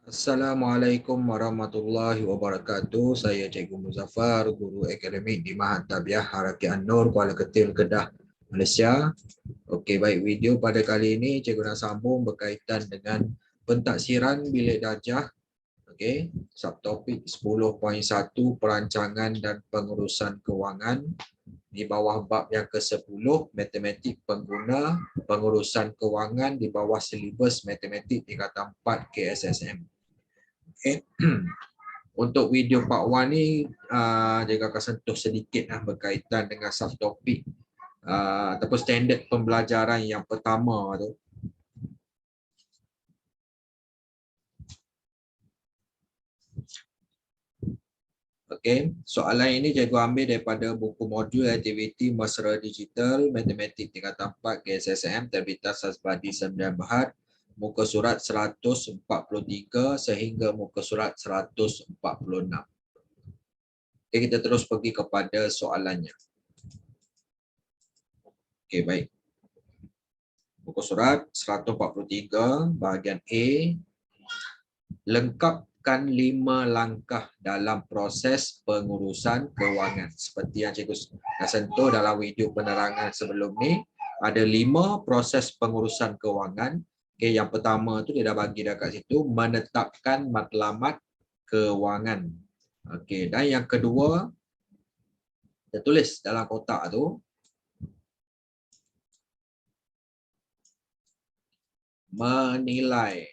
Assalamualaikum warahmatullahi wabarakatuh. Saya Cikgu Muzaffar, Guru Akademik di Mahat Tabiah Haraki An-Nur, Kuala Ketil, Kedah, Malaysia. Okey, baik, video pada kali ini Cikgu nak sambung berkaitan dengan pentaksiran bilik darjah. Okey, subtopik 10.1 perancangan dan pengurusan kewangan. Di bawah bab yang ke-10, matematik pengguna pengurusan kewangan di bawah silibus matematik tingkatan 4 KSSM. Okay. Untuk video part 1 ni, Cikgu akan sentuh sedikit berkaitan dengan subtopik ataupun standard pembelajaran yang pertama tu. Okey, soalan ini cikgu ambil daripada buku modul aktiviti mesra digital matematik tingkatan 4 KSSM terbitan Sazbadi 9 Berhad, muka surat 143 sehingga muka surat 146. Okey, kita terus pergi kepada soalannya. Okey, baik. Muka surat 143 bahagian A, lengkapkan 5 langkah dalam proses pengurusan kewangan. Seperti yang cikgu dah sentuh dalam video penerangan sebelum ni, ada 5 proses pengurusan kewangan. Okay, yang pertama tu dia dah bagi dekat situ, menetapkan matlamat kewangan. Okay, dan yang kedua, dia tulis dalam kotak tu, menilai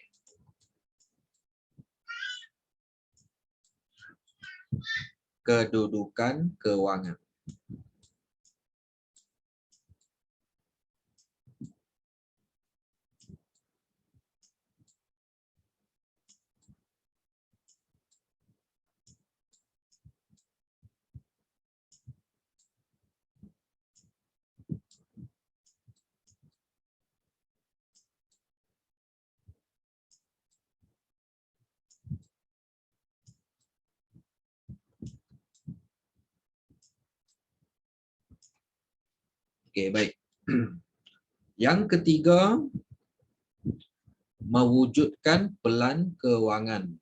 kedudukan kewangan. Okey, baik. Yang ketiga, mewujudkan pelan kewangan.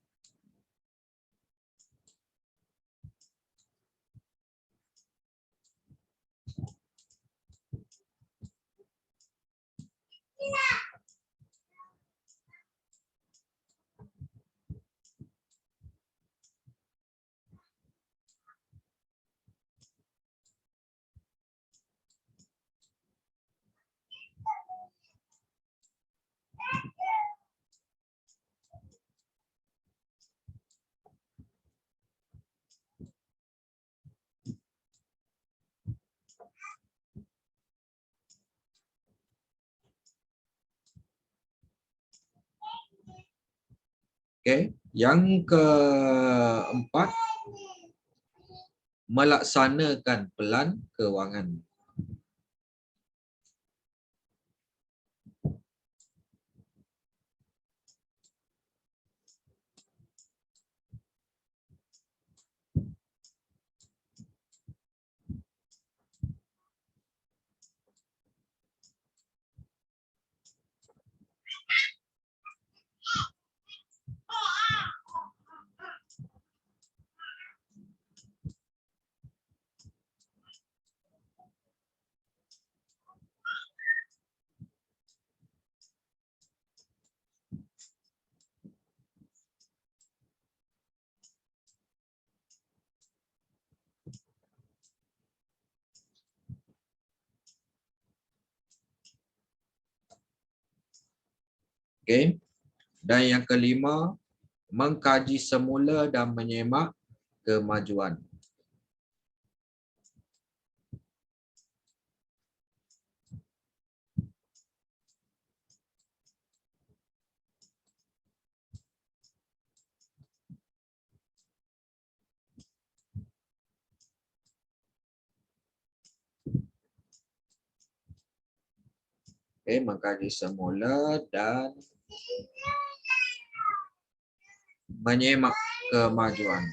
Okey, yang keempat, melaksanakan pelan kewangan. Okey. Dan yang kelima, mengkaji semula dan menyemak kemajuan. Okey, mengkaji semula dan menyemak kemajuan.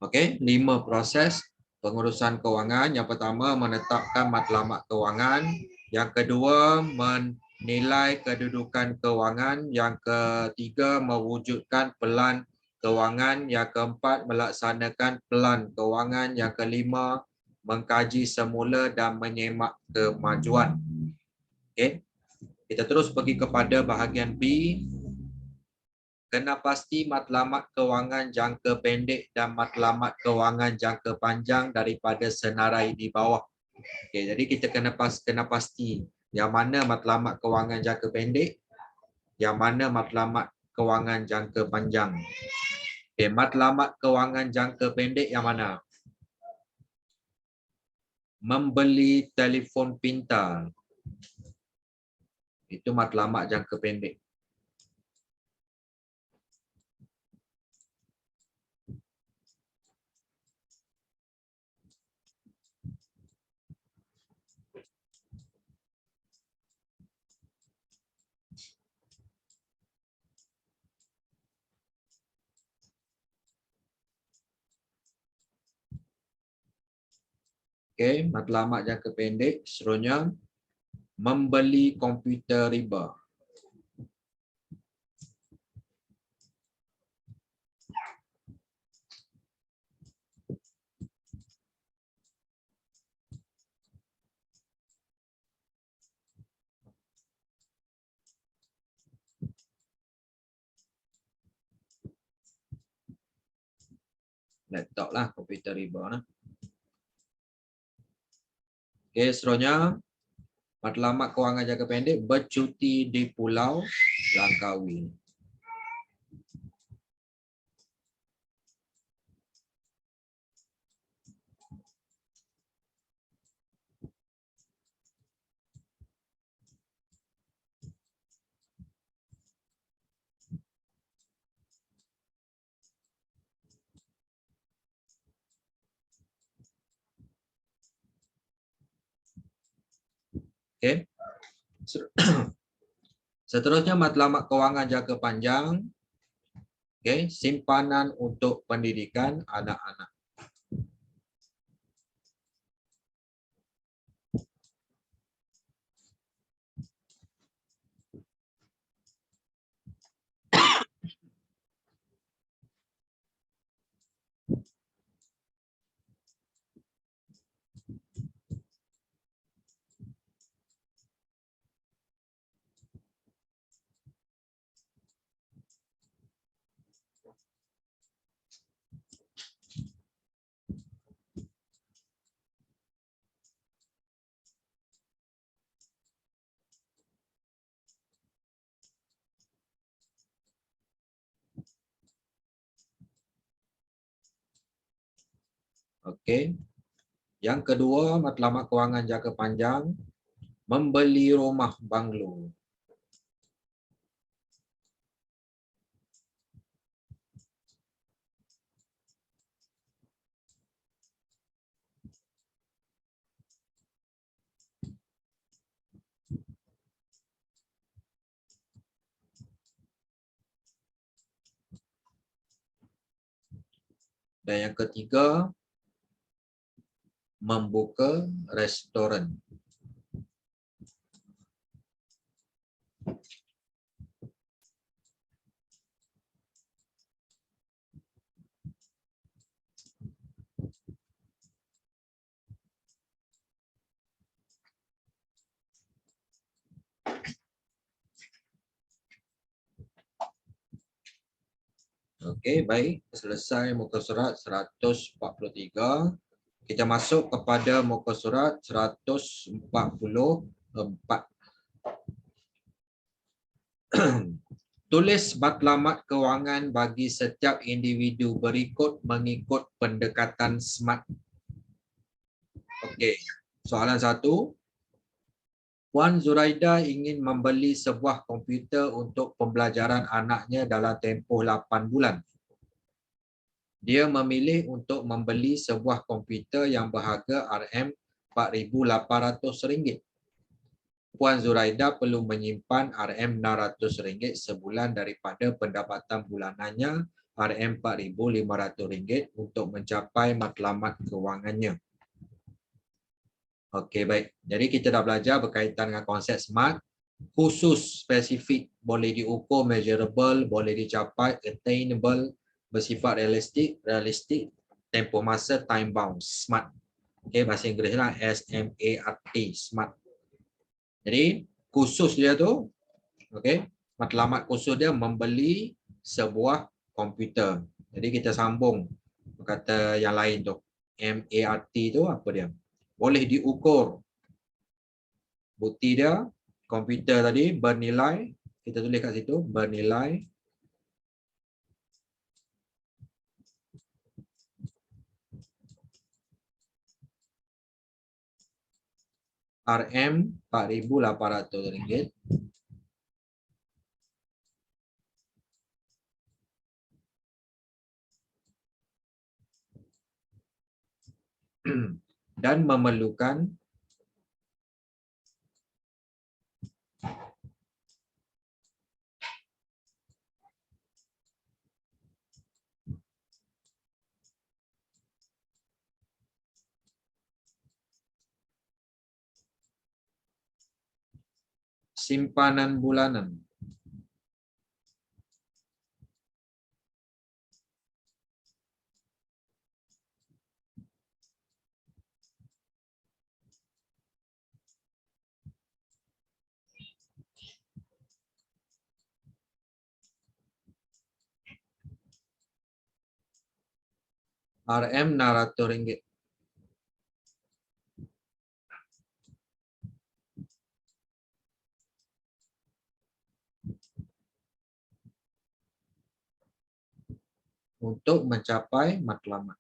Okey, 5 proses pengurusan kewangan. Yang pertama, menetapkan matlamat kewangan. Yang kedua, menilai kedudukan kewangan. Yang ketiga, mewujudkan pelan kewangan. Yang keempat, melaksanakan pelan kewangan. Yang kelima, mengkaji semula dan menyemak kemajuan. Okey. Kita terus pergi kepada bahagian B. Kena pasti matlamat kewangan jangka pendek dan matlamat kewangan jangka panjang daripada senarai di bawah. Okey, jadi kita kena pasti yang mana matlamat kewangan jangka pendek, yang mana matlamat kewangan jangka panjang. Okey, matlamat kewangan jangka pendek yang mana? Membeli telefon pintar. Itu matlamat jangka pendek. Okey, matlamat jangka pendek seterusnya membeli komputer riba. Laptop lah, komputer riba lah. Okey, seterusnya matlamat kewangan jangka pendek bercuti di Pulau Langkawi. Okey. Seterusnya matlamat kewangan jangka panjang. Okey, simpanan untuk pendidikan anak-anak. Okey. Yang kedua, matlamat kewangan jangka panjang membeli rumah banglo. Dan yang ketiga, membuka restoran. Okey, baik. Selesai muka surat 143. Kita masuk kepada muka surat 144. Tulis matlamat kewangan bagi setiap individu berikut mengikut pendekatan SMART. Okey. Soalan 1. Puan Zuraida ingin membeli sebuah komputer untuk pembelajaran anaknya dalam tempoh 8 bulan. Dia memilih untuk membeli sebuah komputer yang berharga RM4,800. Puan Zuraida perlu menyimpan RM600 sebulan daripada pendapatan bulanannya RM4.500 untuk mencapai matlamat kewangannya. Okey, baik. Jadi kita dah belajar berkaitan dengan konsep SMART. Khusus, spesifik, boleh diukur, measurable, boleh dicapai, attainable, bersifat realistik, tempoh masa, time bound, SMART. Okey, bahasa Inggeris lah, SMART, SMART. Jadi, khusus dia tu, okey, matlamat khusus dia membeli sebuah komputer. Jadi kita sambung kata yang lain tu. MART tu apa dia? Boleh diukur. Bukti dia, komputer tadi bernilai, kita tulis kat situ, bernilai RM4.800. Dan memerlukan simpanan bulanan. RM600. Untuk mencapai matlamat.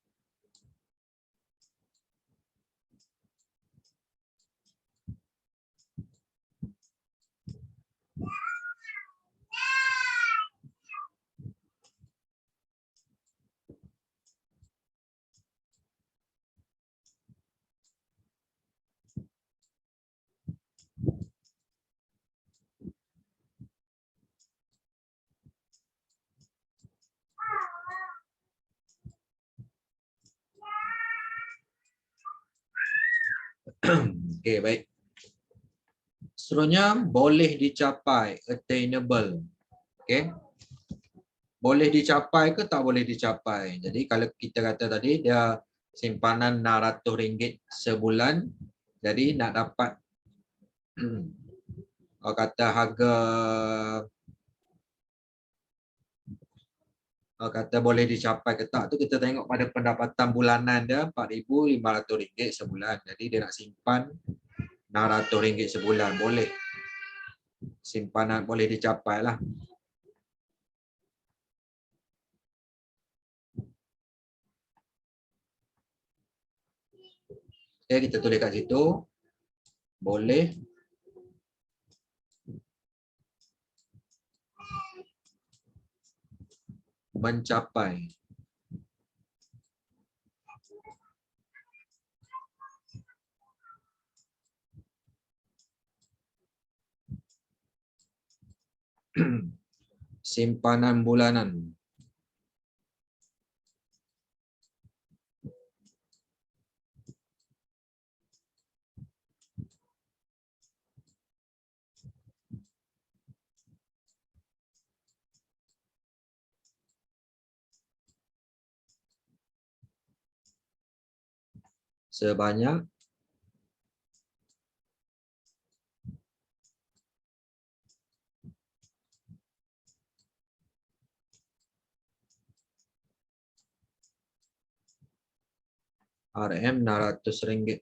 Okey, baik. Seterusnya boleh dicapai, attainable. Okey. Boleh dicapai ke tak boleh dicapai. Jadi kalau kita kata tadi dia simpanan RM600 sebulan, jadi nak dapat kalau kata harga, kalau kata boleh dicapai ke tak tu kita tengok pada pendapatan bulanan dia RM4.500 sebulan. Jadi dia nak simpan RM600 sebulan, boleh. Simpanan boleh dicapai lah. Okay, kita tulis kat situ. Boleh mencapai. Simpanan bulanan. Sebanyak RM600.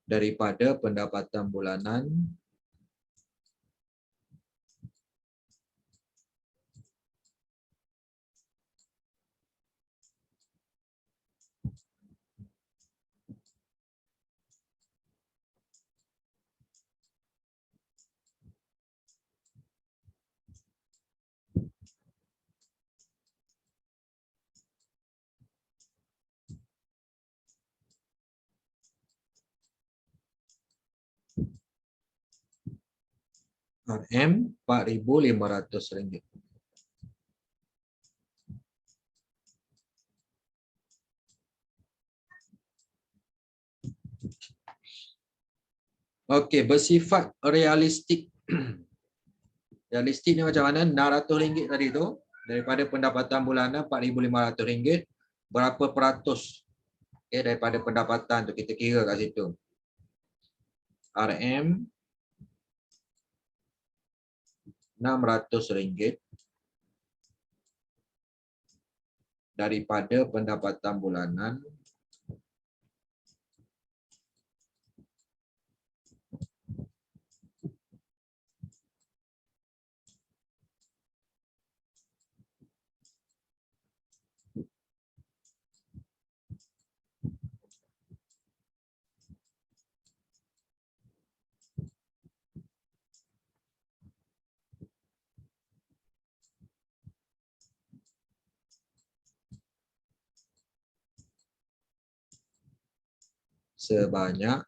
Daripada pendapatan bulanan RM RM4.500. Okey, bersifat realistik. Realistik ni macam mana? RM600 tadi tu, daripada pendapatan bulanan RM4.500, berapa peratus daripada pendapatan tu kita kira kat situ. RM RM600 daripada pendapatan bulanan sebanyak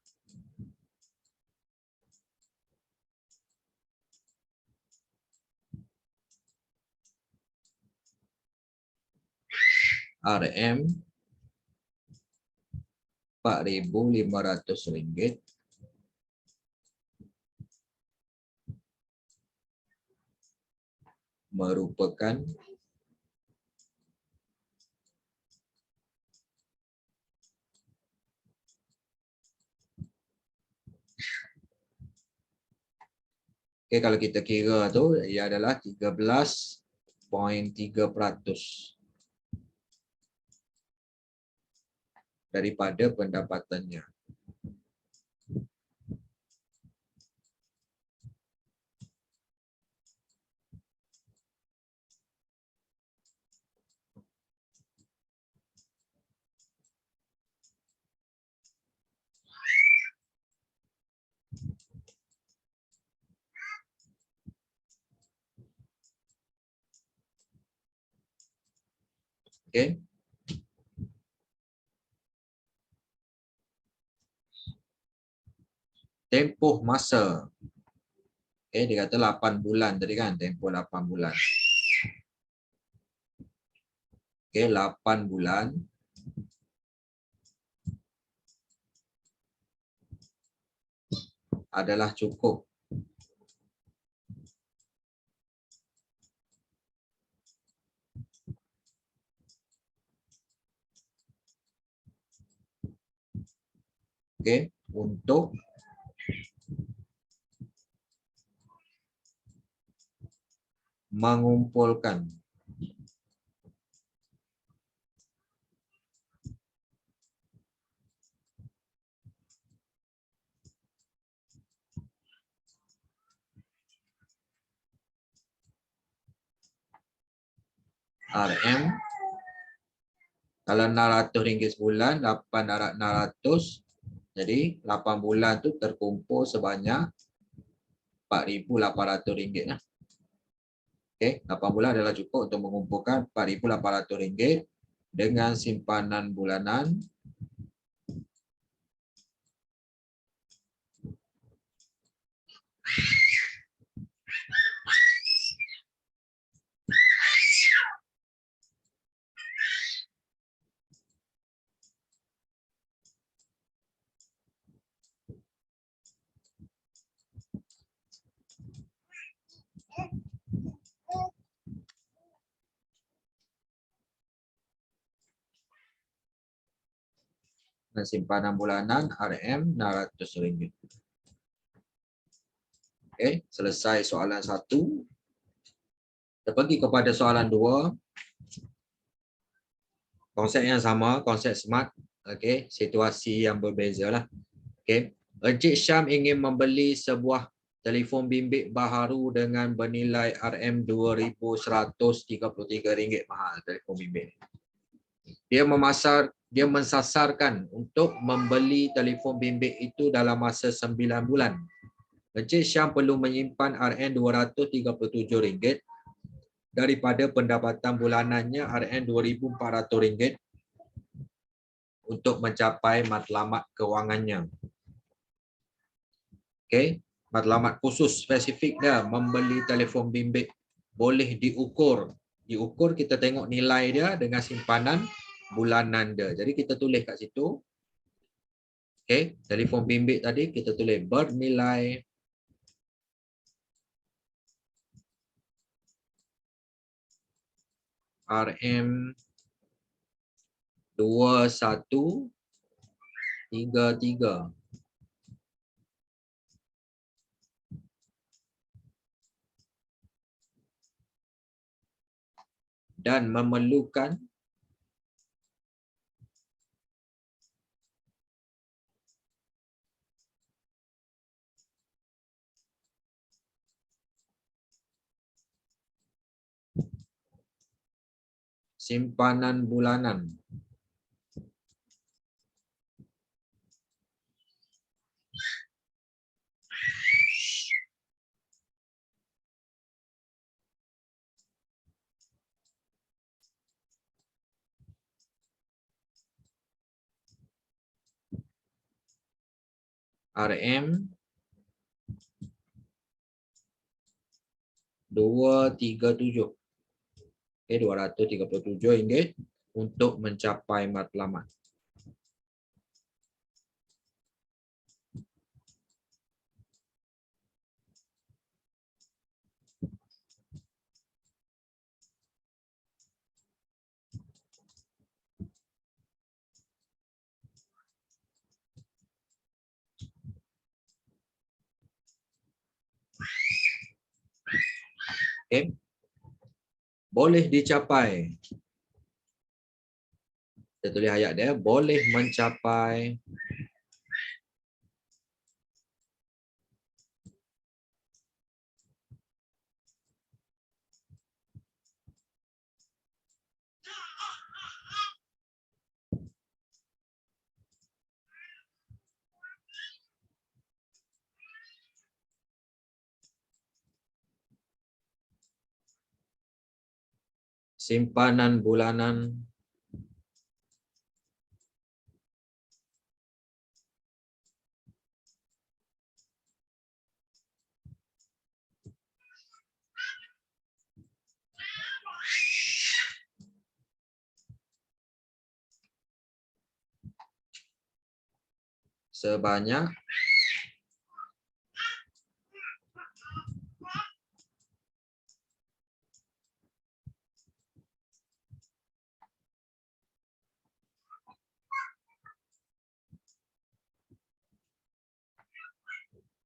RM RM4.500 merupakan kalau kita kira tu ia adalah 13.3% daripada pendapatannya. Okey. Tempoh masa. Dia kata 8 bulan tadi kan, tempoh 8 bulan. 8 bulan adalah cukup untuk mengumpulkan RM. Kalau RM600 sebulan, 8 darab 600, jadi 8 bulan tu terkumpul sebanyak RM4.800 lah. 8 bulan adalah cukup untuk mengumpulkan RM4.800 dengan simpanan bulanan dan simpanan bulanan RM600. Selesai soalan 1. Kita pergi kepada soalan 2. Konsep yang sama, konsep SMART. Situasi yang berbeza lah. Encik Syam ingin membeli sebuah telefon bimbit baharu dengan bernilai RM2,133. Mahal telefon bimbit. Dia mensasarkan untuk membeli telefon bimbit itu dalam masa 9 bulan. Encik Syam perlu menyimpan RM237 daripada pendapatan bulanannya RM2,400 untuk mencapai matlamat kewangannya. Matlamat khusus spesifik dia membeli telefon bimbit boleh diukur. Diukur kita tengok nilai dia dengan simpanan bulanan dia. Jadi kita tulis kat situ. Okey, telefon bimbit tadi kita tulis bernilai RM 2133 dan memerlukan simpanan bulanan RM 237. Okey, RM237 untuk mencapai matlamat. Okey. Boleh dicapai. Kita tulis ayat dia boleh mencapai simpanan bulanan sebanyak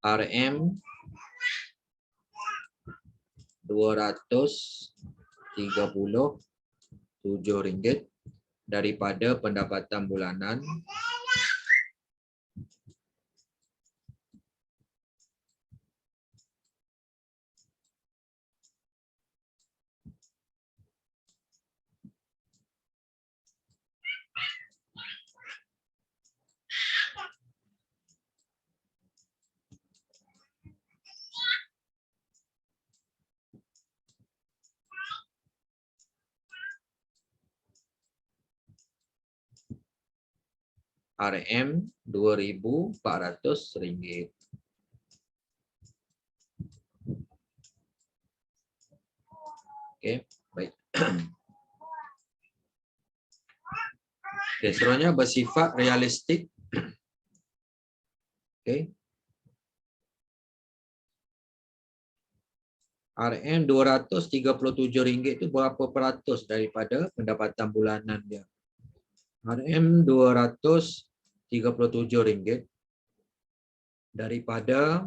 RM 237 daripada pendapatan bulanan RM 2.400. Okey, baik. Okey, seterusnya bersifat realistik. Okey. RM 237 itu berapa peratus daripada pendapatan bulanan dia? RM 237 daripada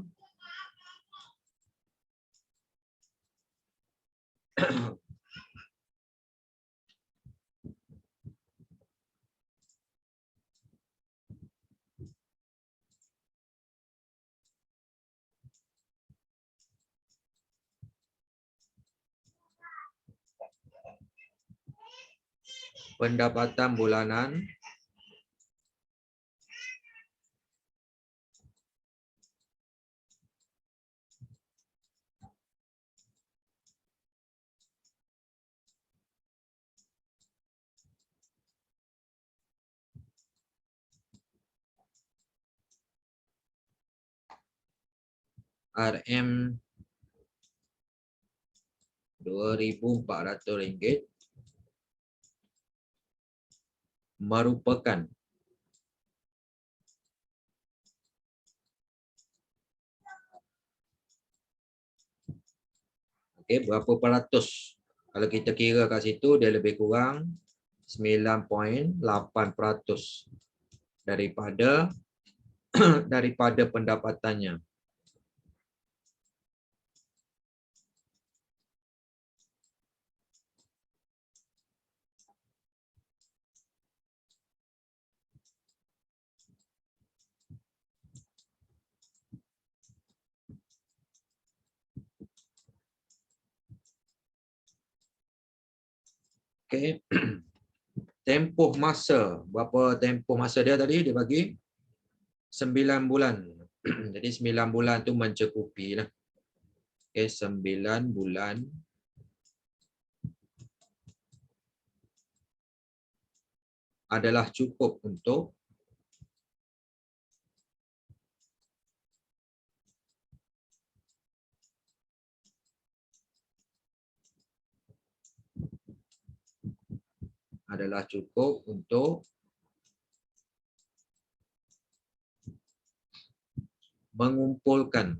pendapatan bulanan RM RM2.400 merupakan berapa peratus? Kalau kita kira kat situ dia lebih kurang 9.8% daripada daripada pendapatannya. Okey. Tempoh masa, berapa tempoh masa dia tadi? Dia bagi 9 bulan. Jadi 9 bulan tu mencukupi lah. Okey, 9 bulan adalah cukup untuk mengumpulkan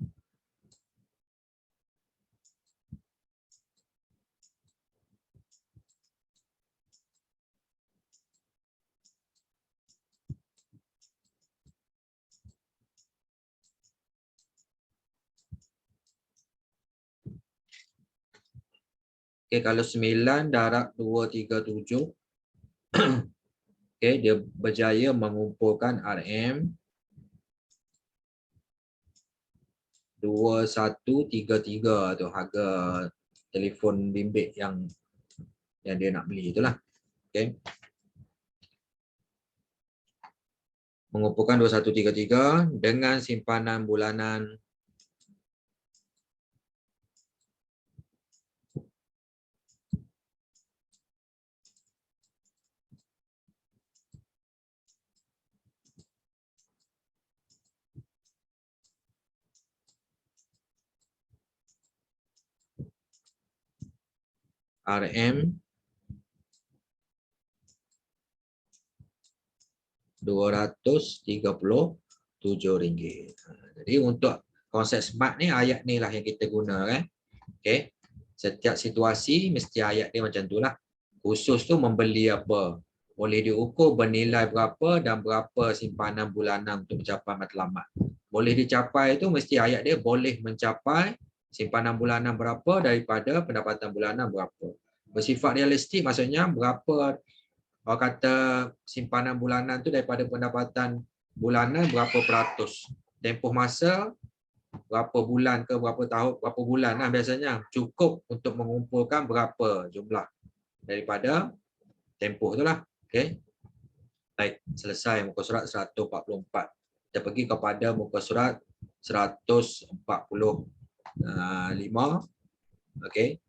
okey, kalau 9 darab 237 okey, dia berjaya mengumpulkan RM 2133 tu harga telefon bimbit yang dia nak beli itulah. Okey. Mengumpulkan 2133 dengan simpanan bulanan RM RM237. Jadi untuk konsep smart ni, ayat ni lah yang kita guna kan. Okey. Setiap situasi mesti ayat dia macam tu lah. Khusus tu membeli apa, boleh diukur bernilai berapa dan berapa simpanan bulanan untuk mencapai matlamat. Boleh dicapai tu mesti ayat dia boleh mencapai simpanan bulanan berapa daripada pendapatan bulanan berapa. Bersifat realistik maksudnya berapa, orang kata simpanan bulanan tu daripada pendapatan bulanan berapa peratus. Tempoh masa berapa bulan ke berapa tahun, berapa bulan lah biasanya cukup untuk mengumpulkan berapa jumlah daripada tempoh tu lah. Okey. Baik, selesai muka surat 144. Kita pergi kepada muka surat 145. Okey.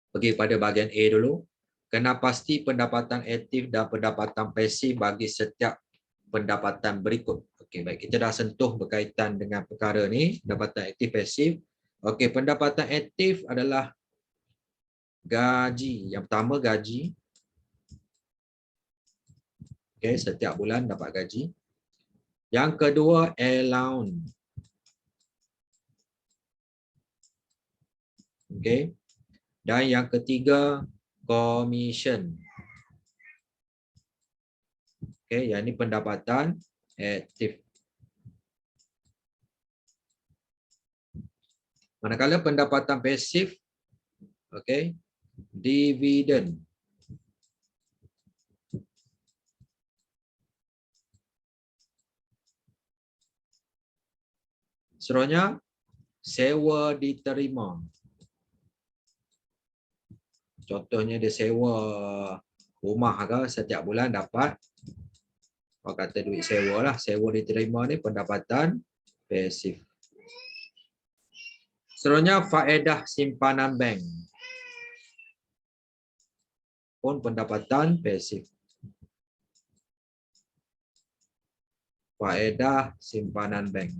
Pergi pada bahagian A dulu. Kena pasti pendapatan aktif dan pendapatan pasif bagi setiap pendapatan berikut. Okey, baik, kita dah sentuh berkaitan dengan perkara ni, pendapatan aktif pasif. Okey, pendapatan aktif adalah gaji. Yang pertama gaji. Okey, setiap bulan dapat gaji. Yang kedua allowance. Okey. Dan yang ketiga commission. Okey, yang ini pendapatan aktif. Manakala pendapatan pasif, okey, dividen. Seterusnya sewa diterima. Contohnya dia sewa rumah ke, setiap bulan dapat, orang kata duit sewa lah. Sewa diterima ni pendapatan pasif. Seterusnya faedah simpanan bank pun pendapatan pasif. Faedah simpanan bank.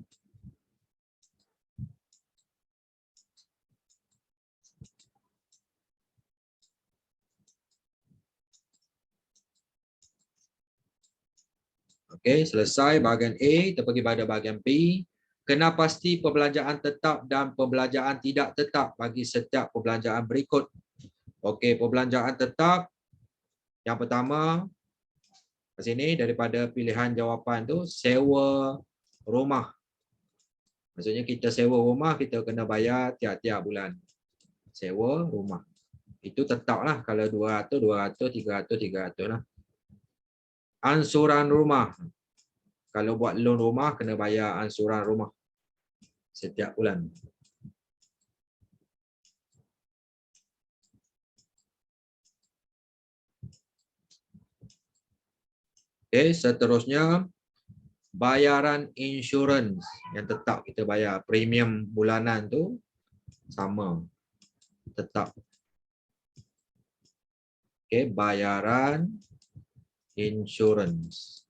Okey, selesai bahagian A, kita pergi pada bahagian B. Kena pasti perbelanjaan tetap dan perbelanjaan tidak tetap bagi setiap perbelanjaan berikut. Okey, perbelanjaan tetap yang pertama di sini daripada pilihan jawapan tu sewa rumah. Maksudnya kita sewa rumah, kita kena bayar tiap-tiap bulan. Sewa rumah. Itu tetaplah kalau 200, 200, 300, 300 lah. Ansuran rumah. Kalau buat loan rumah kena bayar ansuran rumah setiap bulan. Okey, seterusnya bayaran insurans yang tetap kita bayar, premium bulanan tu sama, tetap. Okey, bayaran insurans.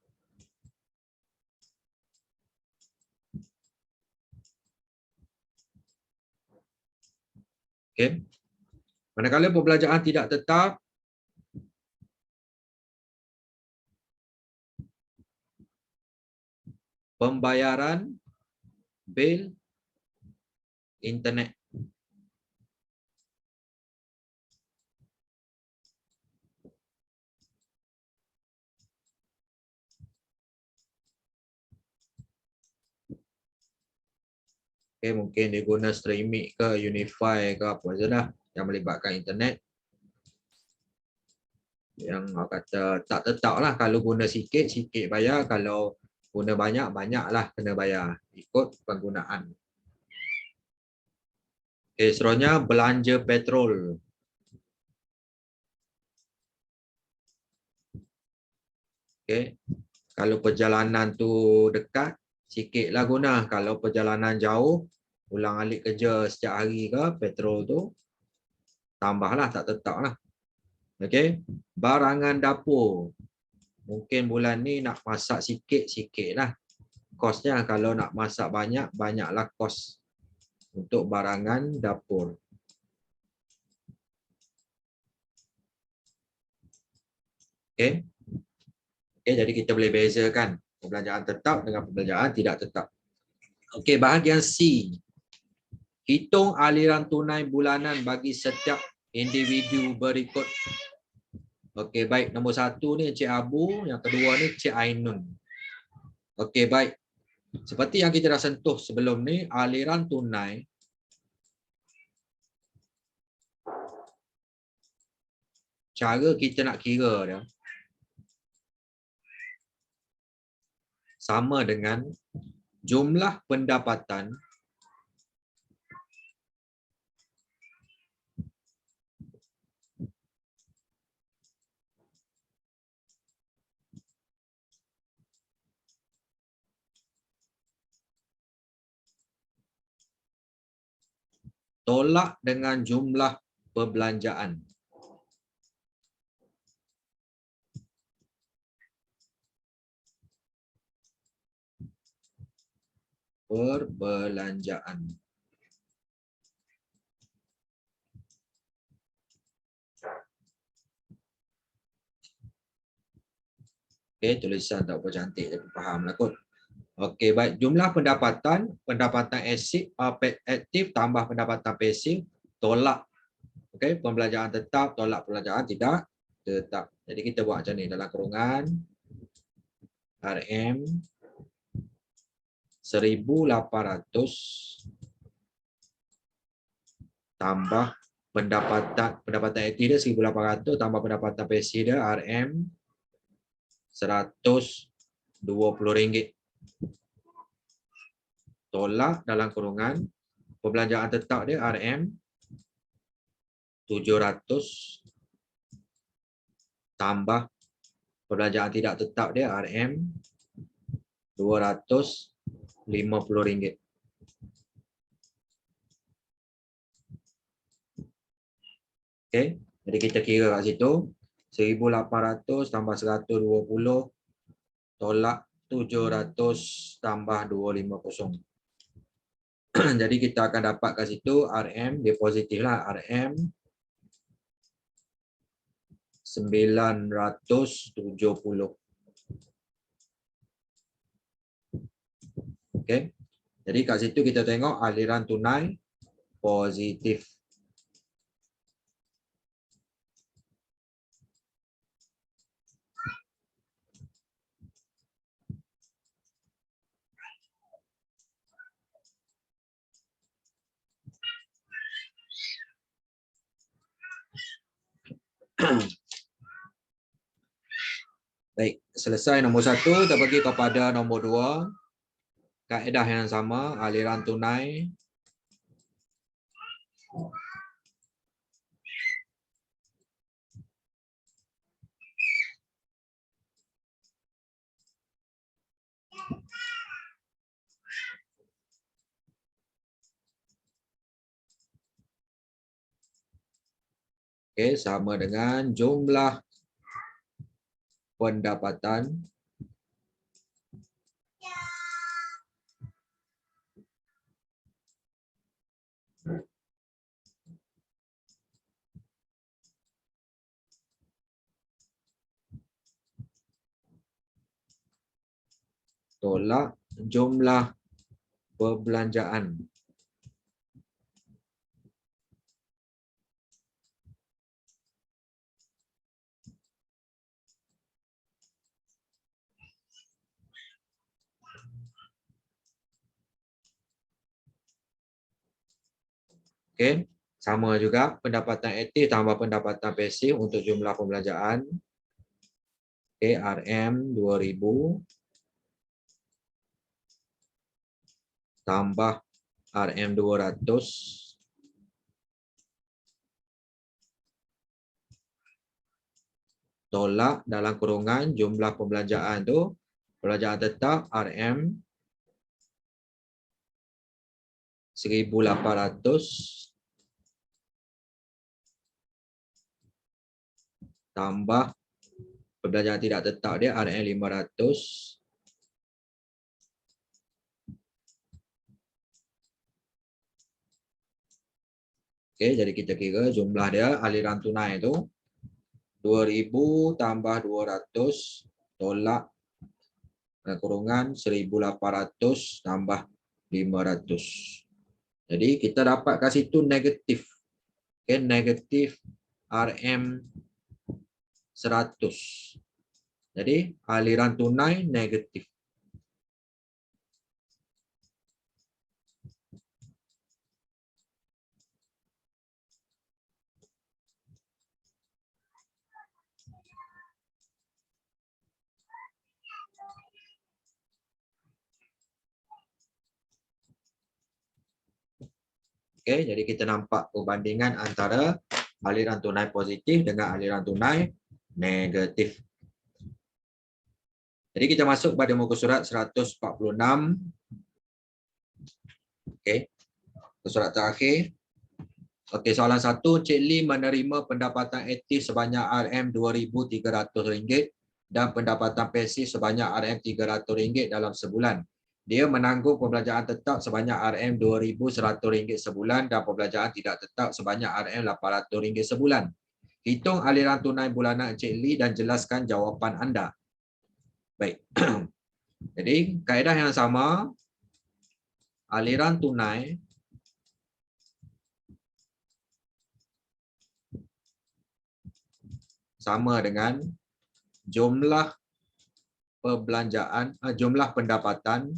Okey. Manakala perbelanjaan tidak tetap, pembayaran bil internet. Okay, mungkin dia guna Streamit ke Unify ke apa saja dah yang melibatkan internet. Yang kata tak tetap lah, kalau guna sikit bayar, kalau guna banyak lah kena bayar ikut penggunaan. Okay, seterusnya belanja petrol. Okay, kalau perjalanan tu dekat, sikit lah guna. Kalau perjalanan jauh, ulang alik kerja setiap hari ke, petrol tu tambahlah, tak tetap lah. Okay, barangan dapur. Mungkin bulan ni nak masak sikit lah kosnya. Kalau nak masak banyaklah kos untuk barangan dapur. Okay. Okay, jadi kita boleh bezakan perbelanjaan tetap dengan perbelanjaan tidak tetap. Okey, bahagian C. Hitung aliran tunai bulanan bagi setiap individu berikut. Okey, baik. Nombor 1 ni Encik Abu, yang kedua ni Cik Ainun. Okey, baik. Seperti yang kita dah sentuh sebelum ni, aliran tunai cara kita nak kira dia sama dengan jumlah pendapatan tolak dengan jumlah perbelanjaan. Perbelanjaan. Okey, tulisan tak apa cantik tapi fahamlah kot. Okey, baik. Jumlah pendapatan aktif tambah pendapatan pasif, tolak. Okey, pembelanjaan tetap tolak pembelanjaan tidak tetap. Jadi kita buat macam ni dalam kurungan RM 1,800 tambah pendapatan aktif dia 1,800 tambah pendapatan pasif dia RM RM120. Tolak dalam kurungan perbelanjaan tetap dia RM 700 tambah perbelanjaan tidak tetap dia RM RM250. Okey, jadi kita kira kat situ 1,800 tambah 120 tolak 700 tambah 250. Jadi kita akan dapat kat situ RM dia positif lah, RM 970. Okey. Jadi kat situ kita tengok aliran tunai positif. Baik, selesai nombor 1, kita pergi kepada nombor 2. Kaedah yang sama, aliran tunai sama dengan jumlah pendapatan tolak jumlah perbelanjaan. Okey, sama juga pendapatan aktif tambah pendapatan pasif untuk jumlah pembelanjaan. Okey, RM 2000 tambah RM 200 tolak dalam kurungan jumlah pembelanjaan tu, pembelanjaan tetap RM 1800 tambah pembelanjaan tidak tetap dia RM 500 Okey, jadi kita kira jumlah dia aliran tunai tu 2000 tambah 200 tolak kurungan 1800 tambah 500. Jadi kita dapat kat situ negatif. Okey, negatif RM 100. Jadi aliran tunai negatif. Okey, jadi kita nampak perbandingan antara aliran tunai positif dengan aliran tunai negatif. Jadi kita masuk pada muka surat 146. Okey. Muka surat terakhir. Okey, soalan 1, Cik Lee menerima pendapatan aktif sebanyak RM2,300 dan pendapatan pasif sebanyak RM300 dalam sebulan. Dia menanggung pembelanjaan tetap sebanyak RM2,100 sebulan dan pembelanjaan tidak tetap sebanyak RM800 sebulan. Hitung aliran tunai bulanan Encik Lee dan jelaskan jawapan anda. Baik. Jadi, kaedah yang sama, aliran tunai sama dengan jumlah perbelanjaan, jumlah pendapatan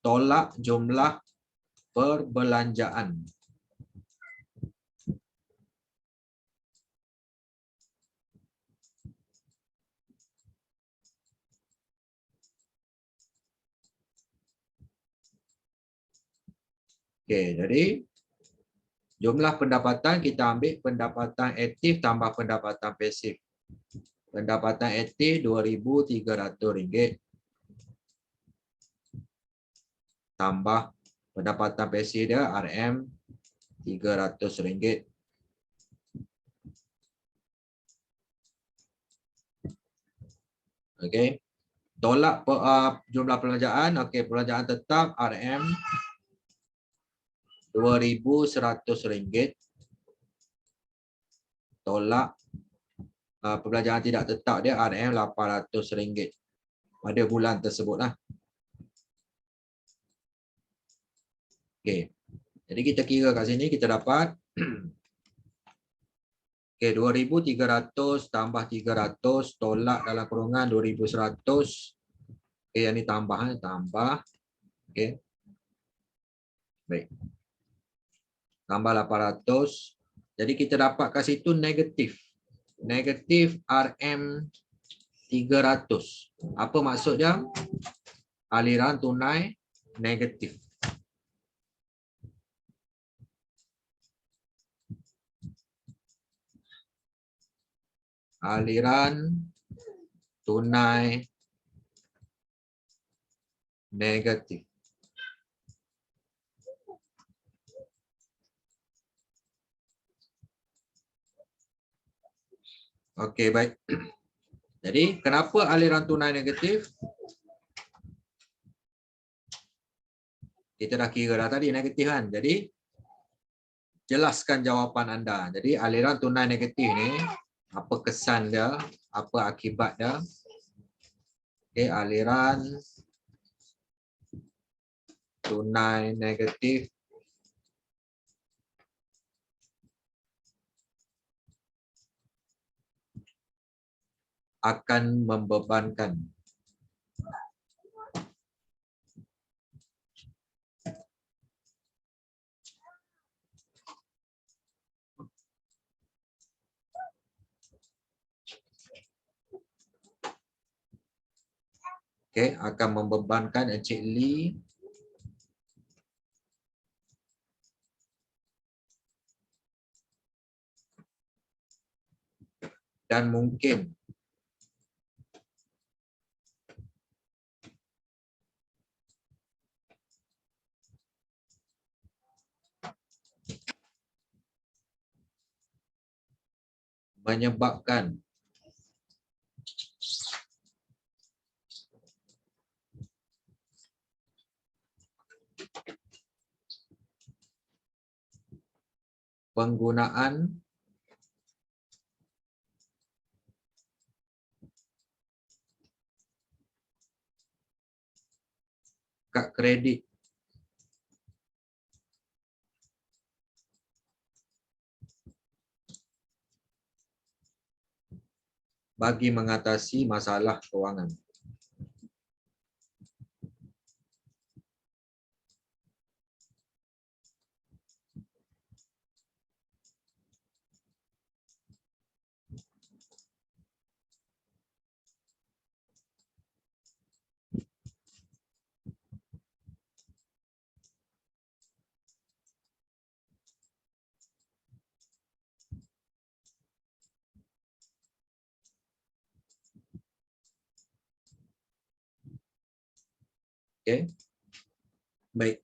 tolak jumlah perbelanjaan. Jadi jumlah pendapatan kita ambil pendapatan aktif tambah pendapatan pasif. Pendapatan aktif RM2,300 tambah pendapatan pasif dia RM300. Okey. Tolak jumlah perbelanjaan. Okey, perbelanjaan tetap RM RM2.100 tolak perbelanjaan tidak tetap dia RM800 pada bulan tersebut lah. Okey. Jadi kita kira kat sini kita dapat okey 2.300 tambah 300 tolak dalam kurungan 2.100. Okey, yang ni tambahan tambah. Okey. Baik. Tambah 800. Jadi kita dapat kat situ negatif. Negatif RM300. Apa maksud dia? Aliran tunai negatif. Aliran tunai negatif. Okey, baik. Jadi, kenapa aliran tunai negatif? Kita dah kira dah tadi negatif kan. Jadi, jelaskan jawapan anda. Jadi, aliran tunai negatif ni, apa kesan dia, apa akibat dia? Okey, aliran tunai negatif akan membebankan. Okey, akan membebankan Encik Lee dan mungkin menyebabkan penggunaan kad kredit bagi mengatasi masalah kewangan. Okey. Baik.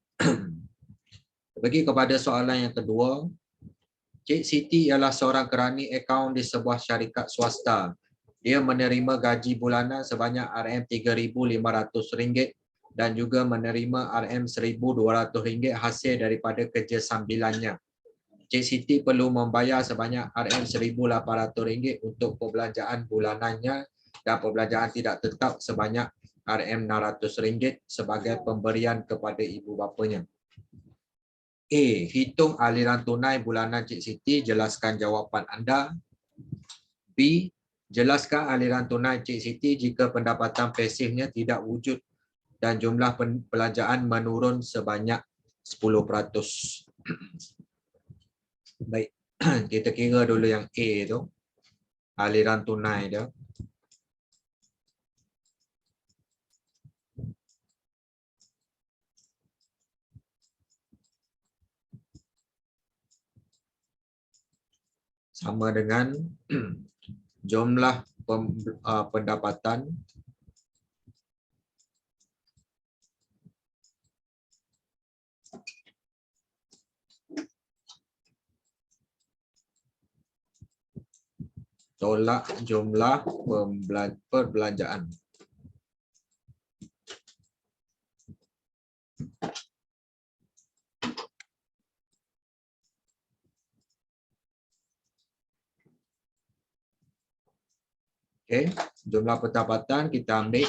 Pergi kepada soalan yang kedua. Cik Siti ialah seorang kerani akaun di sebuah syarikat swasta. Dia menerima gaji bulanan sebanyak RM3,500 dan juga menerima RM1,200 hasil daripada kerja sambilannya. Cik Siti perlu membayar sebanyak RM1,800 untuk perbelanjaan bulanannya dan perbelanjaan tidak tetap sebanyak RM600 sebagai pemberian kepada ibu bapanya. A. Hitung aliran tunai bulanan Cik Siti, jelaskan jawapan anda. B. Jelaskan aliran tunai Cik Siti jika pendapatan pasifnya tidak wujud dan jumlah belanjaan menurun sebanyak 10%. Baik, kita kira dulu yang A tu. Aliran tunai dia. Sama dengan jumlah pendapatan tolak jumlah perbelanjaan. Okey, jumlah pendapatan kita ambil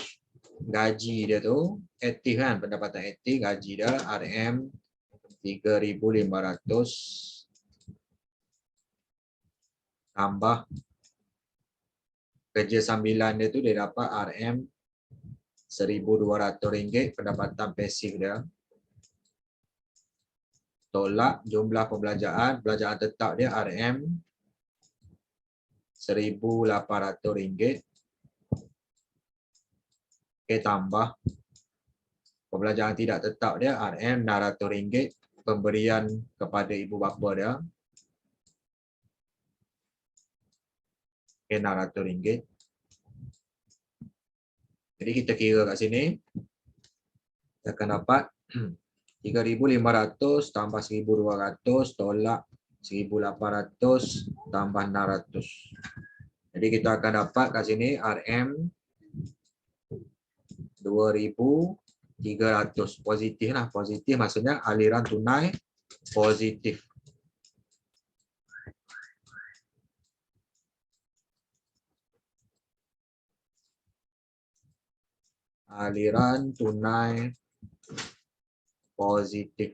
gaji dia tu aktif kan, pendapatan aktif gaji dia RM 3.500 tambah kerja sambilan dia tu dia dapat RM RM1.200 pendapatan pasif dia. Tolak jumlah pembelanjaan tetap dia RM RM1.800. Okey, tambah pembelanjaan tidak tetap dia RM600. Pemberian kepada ibu bapa dia RM600. Jadi kita kira kat sini kita akan dapat 3.500 tambah 1.200 tolak 1.800 tambah 600. Jadi kita akan dapat kat sini RM 2.300. Positif lah. Positif maksudnya aliran tunai positif. Aliran tunai positif.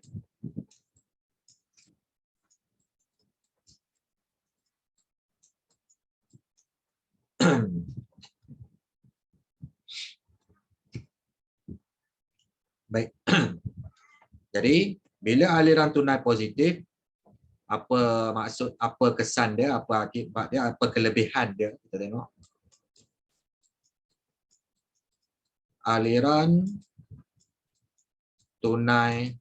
Baik. Jadi bila aliran tunai positif, apa maksud, apa kesan dia, apa akibat dia, apa kelebihan dia, kita tengok. Aliran tunai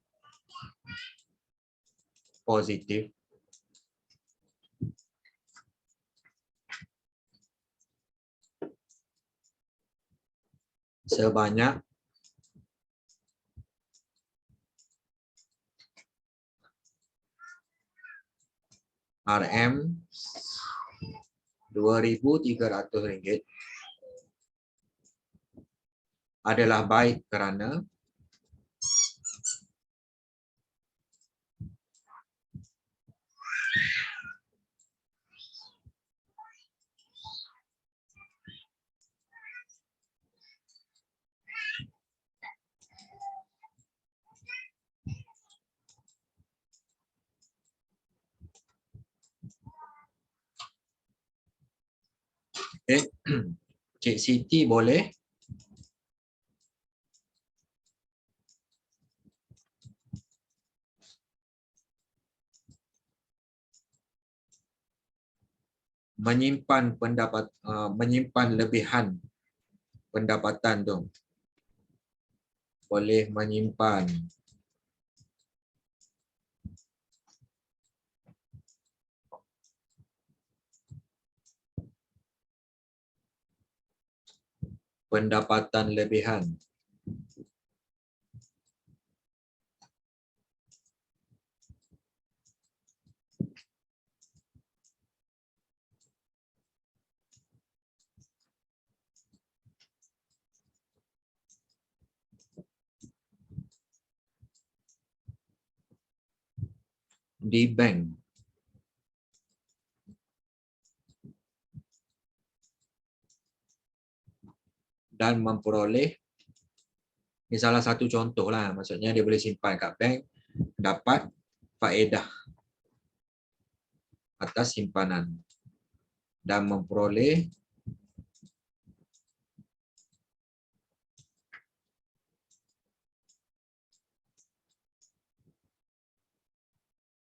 positif sebanyak RM 2.300 adalah baik kerana Cik Siti boleh menyimpan lebihan pendapatan tu. Boleh menyimpan pendapatan lebihan di bank. Dan memperoleh, ini salah satu contoh lah, maksudnya dia boleh simpan kat bank, dapat faedah atas simpanan dan memperoleh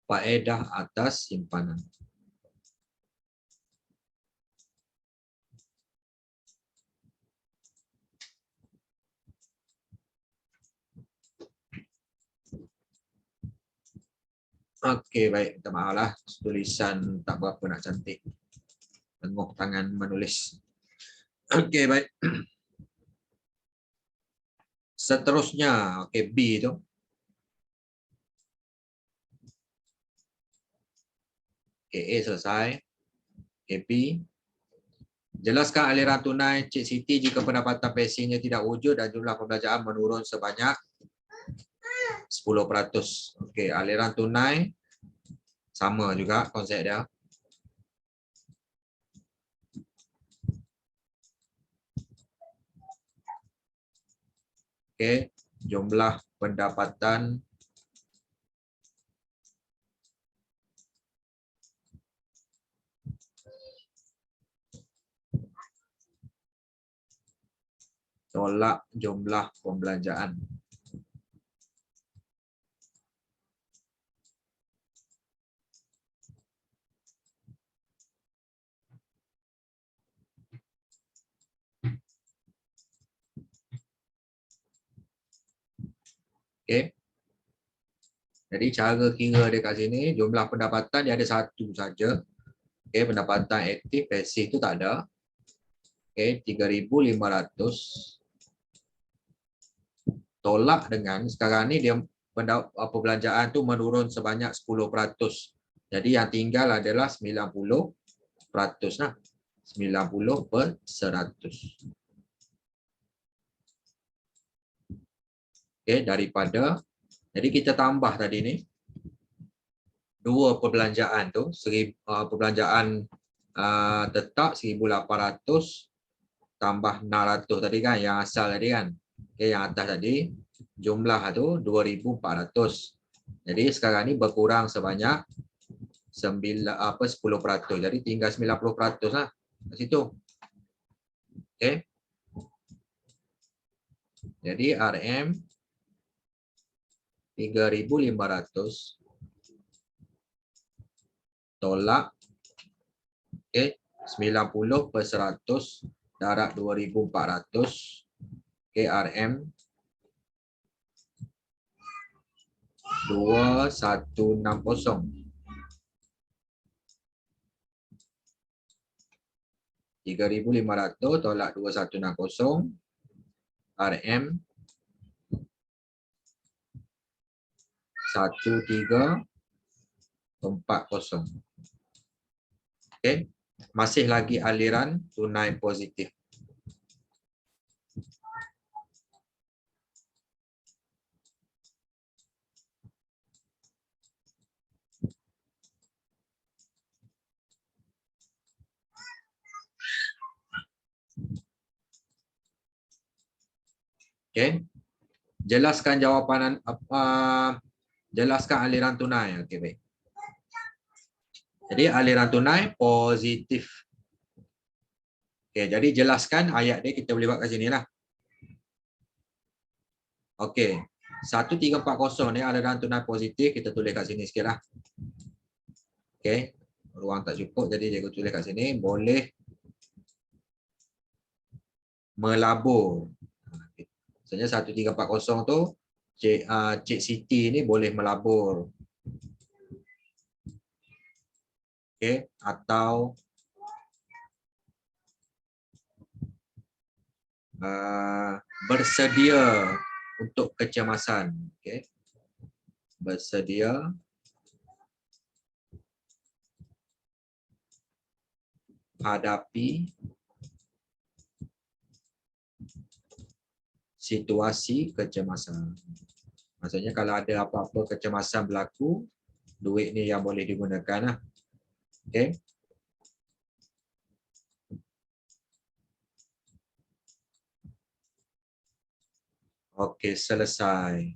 faedah atas simpanan. Okey, baik. Minta maaf lah, tulisan tak berapa nak cantik. Tengok tangan menulis. Okey, baik. Seterusnya, okey, B tu. Okey, A selesai. Okey, B. Jelaskan aliran tunai Cik Siti jika pendapatan pasifnya tidak wujud dan jumlah pembelanjaan menurun sebanyak 10%. Okey, aliran tunai sama juga konsep dia. Okey, jumlah pendapatan tolak jumlah pembelanjaan. Okey. Jadi cara kira dia kat sini, jumlah pendapatan dia ada satu saja. Okey, pendapatan aktif, pasif tu tak ada. Okey, 3,500 tolak dengan sekarang ni dia perbelanjaan tu menurun sebanyak 10%. Jadi yang tinggal adalah 90% lah. 90/100. Okey, daripada, jadi kita tambah tadi ni dua perbelanjaan tu, perbelanjaan tetap 1,800 tambah 600 tadi kan, yang asal tadi kan. Okey, yang atas tadi jumlah tu 2,400. Jadi sekarang ni berkurang sebanyak 10%. Jadi tinggal 90% lah kat situ. Okey. Jadi RM 3,500 tolak 90/100 darab 2,400 RM 2160. 3,500 tolak 2160 RM 1340. Okey, masih lagi aliran tunai positif. Okey. Jelaskan jawapan jelaskan aliran tunai. Okey, baik. Jadi aliran tunai positif. Okey, jadi jelaskan ayat dia, kita boleh buat kat sini lah. Okey, 1340 ni aliran tunai positif, kita tulis kat sini sikit lah. Okey, ruang tak cukup jadi cikgu tulis kat sini, boleh melabur. Maksudnya 1340 tu Cik Siti ni boleh melabur. Okey, atau bersedia untuk kecemasan. Okey. Bersedia hadapi situasi kecemasan. Maksudnya kalau ada apa-apa kecemasan berlaku, duit ni yang boleh digunakan lah. Okey. Okey, selesai.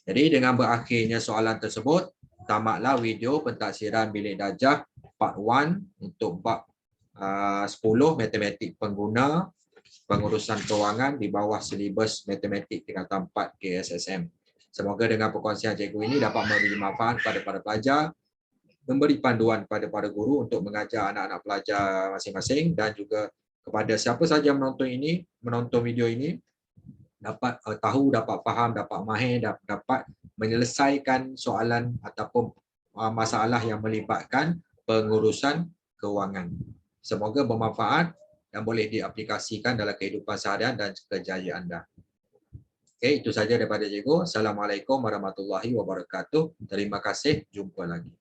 Jadi dengan berakhirnya soalan tersebut, tamatlah video pentaksiran bilik darjah part 1 untuk bab 10 matematik pengguna pengurusan kewangan di bawah silibus matematik tingkatan 4 KSSM. Semoga dengan perkongsian cikgu ini dapat memberi manfaat kepada para pelajar, memberi panduan kepada para guru untuk mengajar anak-anak pelajar masing-masing, dan juga kepada siapa sahaja menonton video ini dapat tahu, dapat faham, dapat mahir, dapat menyelesaikan soalan ataupun masalah yang melibatkan pengurusan kewangan. Semoga bermanfaat dan boleh diaplikasikan dalam kehidupan seharian dan kerjaya anda. Okey, itu saja daripada cikgu. Assalamualaikum warahmatullahi wabarakatuh. Terima kasih. Jumpa lagi.